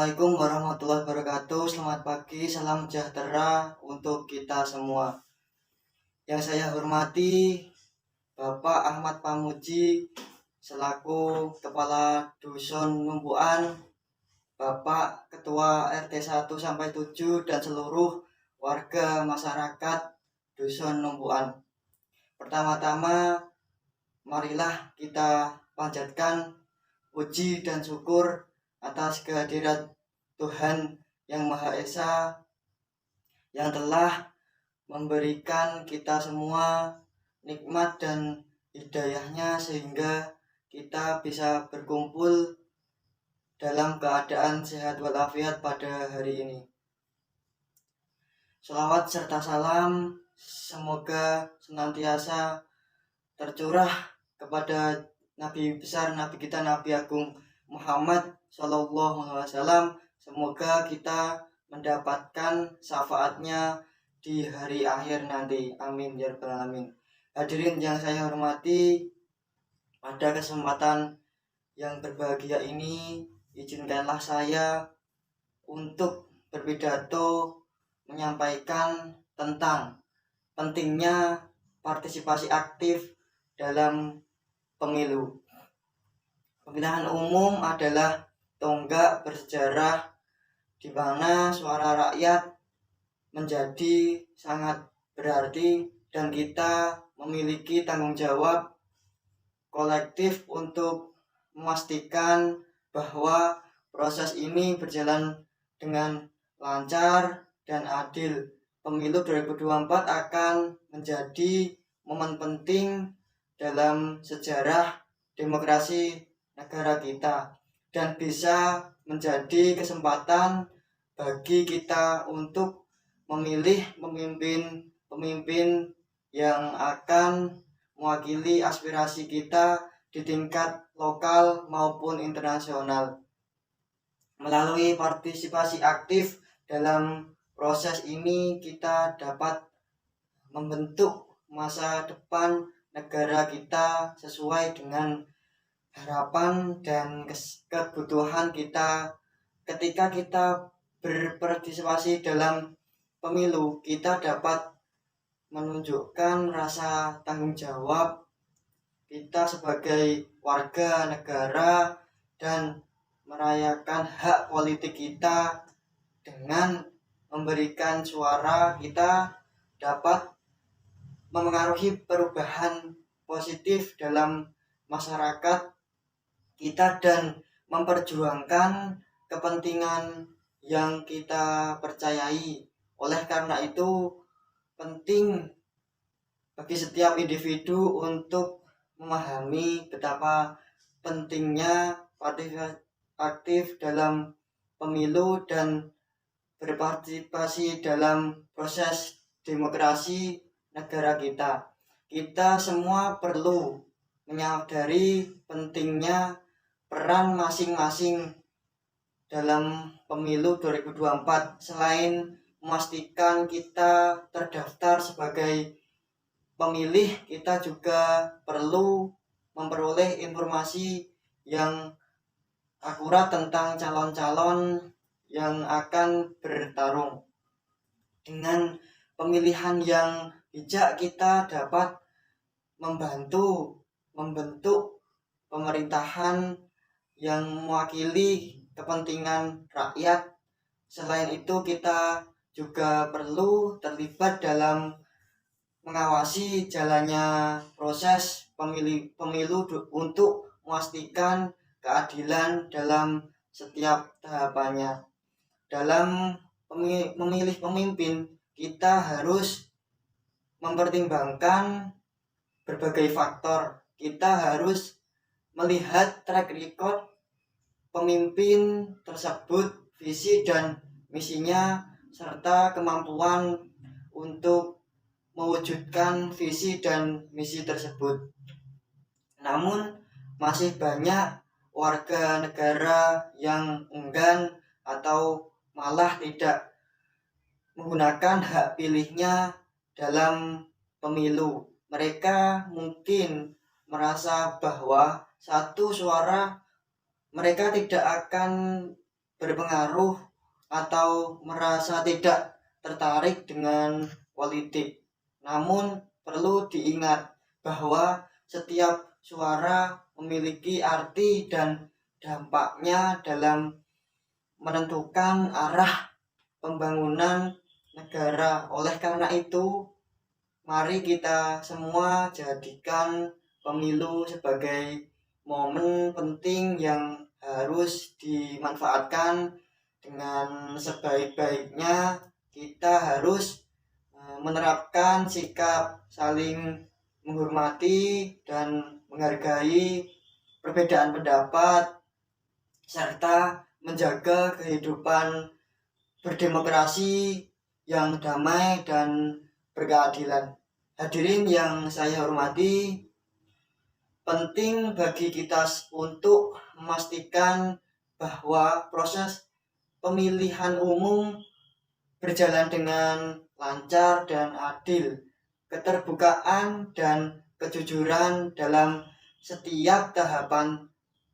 Assalamualaikum warahmatullahi wabarakatuh. Selamat pagi, salam sejahtera untuk kita semua. Yang saya hormati Bapak Ahmad Pamuji selaku Kepala Dusun Numpuan, Bapak Ketua RT 1 sampai 7 dan seluruh warga masyarakat Dusun Numpuan. Pertama-tama marilah kita panjatkan puji dan syukur atas kehadirat Tuhan Yang Maha Esa yang telah memberikan kita semua nikmat dan hidayahnya sehingga kita bisa berkumpul dalam keadaan sehat walafiat pada hari ini. Sholawat serta salam semoga senantiasa tercurah kepada Nabi besar, Nabi kita, Nabi Agung Muhammad Sallallahu Alaihi Wasallam. Semoga kita mendapatkan syafaatnya di hari akhir nanti. Amin ya rabbal alamin. Hadirin yang saya hormati, pada kesempatan yang berbahagia ini izinkanlah saya untuk berpidato menyampaikan tentang pentingnya partisipasi aktif dalam pemilu. Pemilihan umum adalah tonggak bersejarah di mana suara rakyat menjadi sangat berarti dan kita memiliki tanggung jawab kolektif untuk memastikan bahwa proses ini berjalan dengan lancar dan adil. Pemilu 2024 akan menjadi momen penting dalam sejarah demokrasi negara kita dan bisa menjadi kesempatan bagi kita untuk memilih pemimpin yang akan mewakili aspirasi kita di tingkat lokal maupun internasional. Melalui partisipasi aktif dalam proses ini kita dapat membentuk masa depan negara kita sesuai dengan harapan dan kebutuhan kita. Ketika kita berpartisipasi dalam pemilu, kita dapat menunjukkan rasa tanggung jawab kita sebagai warga negara dan merayakan hak politik kita. Dengan memberikan suara, kita dapat memengaruhi perubahan positif dalam masyarakat kita dan memperjuangkan kepentingan yang kita percayai. Oleh karena itu penting bagi setiap individu untuk memahami betapa pentingnya partisipasi aktif dalam pemilu dan berpartisipasi dalam proses demokrasi negara kita. Kita semua perlu menyadari pentingnya peran masing-masing dalam pemilu 2024. Selain memastikan kita terdaftar sebagai pemilih, kita juga perlu memperoleh informasi yang akurat tentang calon-calon yang akan bertarung. Dengan pemilihan yang bijak, kita dapat membantu membentuk pemerintahan yang mewakili kepentingan rakyat. Selain itu, kita juga perlu terlibat dalam mengawasi jalannya proses pemilu untuk memastikan keadilan dalam setiap tahapannya. Dalam memilih pemimpin, kita harus mempertimbangkan berbagai faktor. Kita harus melihat track record pemimpin tersebut, visi dan misinya, serta kemampuan untuk mewujudkan visi dan misi tersebut. Namun masih banyak warga negara yang enggan atau malah tidak menggunakan hak pilihnya dalam pemilu. Mereka mungkin merasa bahwa satu suara mereka tidak akan berpengaruh atau merasa tidak tertarik dengan politik. Namun perlu diingat bahwa setiap suara memiliki arti dan dampaknya dalam menentukan arah pembangunan negara. Oleh karena itu, mari kita semua jadikan pemilu sebagai momen penting yang harus dimanfaatkan dengan sebaik-baiknya. Kita harus menerapkan sikap saling menghormati dan menghargai perbedaan pendapat serta menjaga kehidupan berdemokrasi yang damai dan berkeadilan. Hadirin yang saya hormati, penting bagi kita untuk memastikan bahwa proses pemilihan umum berjalan dengan lancar dan adil. Keterbukaan dan kejujuran dalam setiap tahapan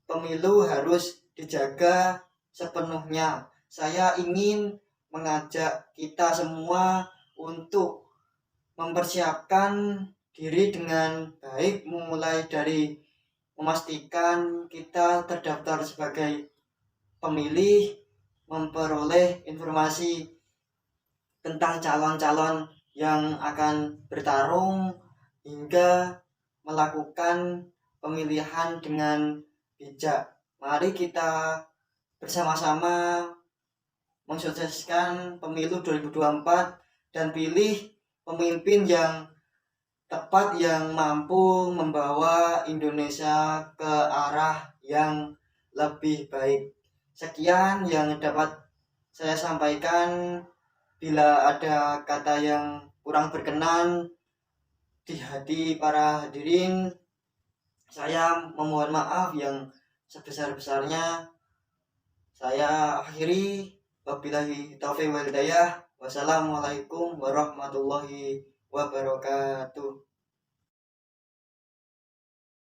pemilu harus dijaga sepenuhnya. Saya ingin mengajak kita semua untuk mempersiapkan diri dengan baik, mulai dari memastikan kita terdaftar sebagai pemilih, memperoleh informasi tentang calon-calon yang akan bertarung, hingga melakukan pemilihan dengan bijak. Mari kita bersama-sama mensukseskan pemilu 2024 dan pilih pemimpin yang tepat yang mampu membawa Indonesia ke arah yang lebih baik. Sekian yang dapat saya sampaikan. Bila ada kata yang kurang berkenan di hati para hadirin, saya memohon maaf yang sebesar-besarnya. Saya akhiri, wabillahi taufiq wal hidayah. Wassalamualaikum warahmatullahi wabarakatuh.